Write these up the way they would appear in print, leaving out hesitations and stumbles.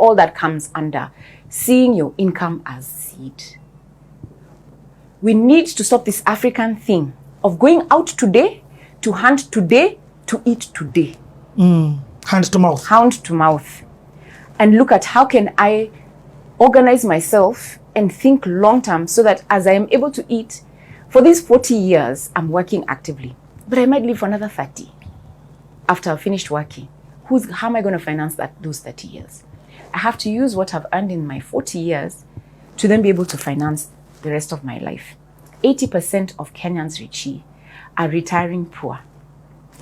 all that comes under seeing your income as seed. We need to stop this African thing of going out today, to hunt today, to eat today. Hand to mouth. Hand to mouth. And look at how can I organize myself and think long term so that as I am able to eat, for these 40 years, I'm working actively. But I might live for another 30 after I've finished working. How am I going to finance those 30 years? I have to use what I've earned in my 40 years to then be able to finance the rest of my life. 80% of Kenyans, Richie, are retiring poor,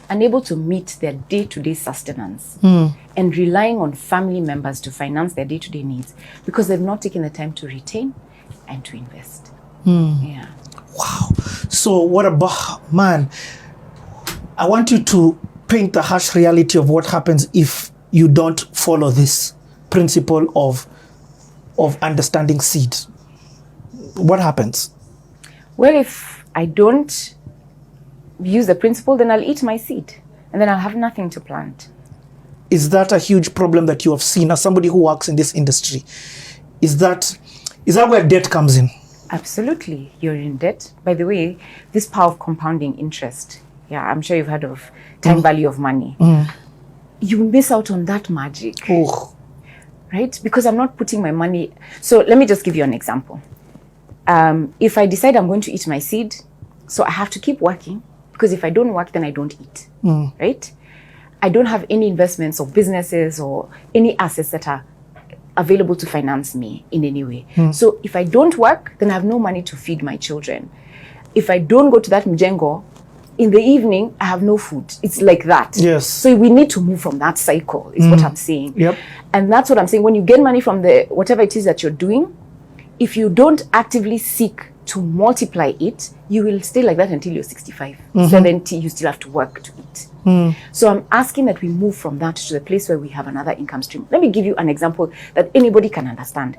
unable to meet their day-to-day sustenance and relying on family members to finance their day-to-day needs because they've not taken the time to retain and to invest. Yeah. Wow. So what about, man, I want you to paint the harsh reality of what happens if you don't follow this principle of understanding seed. What happens? Well, if I don't use the principle, then I'll eat my seed and then I'll have nothing to plant. Is that a huge problem that you have seen as somebody who works in this industry? Is that where debt comes in? Absolutely. You're in debt. By the way, this power of compounding interest. Yeah, I'm sure you've heard of time value of money. You miss out on that magic. Oh. Right? Because I'm not putting my money. So let me just give you an example. If I decide I'm going to eat my seed, so I have to keep working, because if I don't work, then I don't eat. Right? I don't have any investments or businesses or any assets that are available to finance me in any way. So if I don't work, then I have no money to feed my children. If I don't go to that mjengo, in the evening, I have no food. It's like that. Yes. So we need to move from that cycle, is what I'm saying. Yep. And that's what I'm saying. When you get money from whatever it is that you're doing, if you don't actively seek to multiply it, you will stay like that until you're 65, 70, you still have to work to eat. So I'm asking that we move from that to the place where we have another income stream. Let me give you an example that anybody can understand.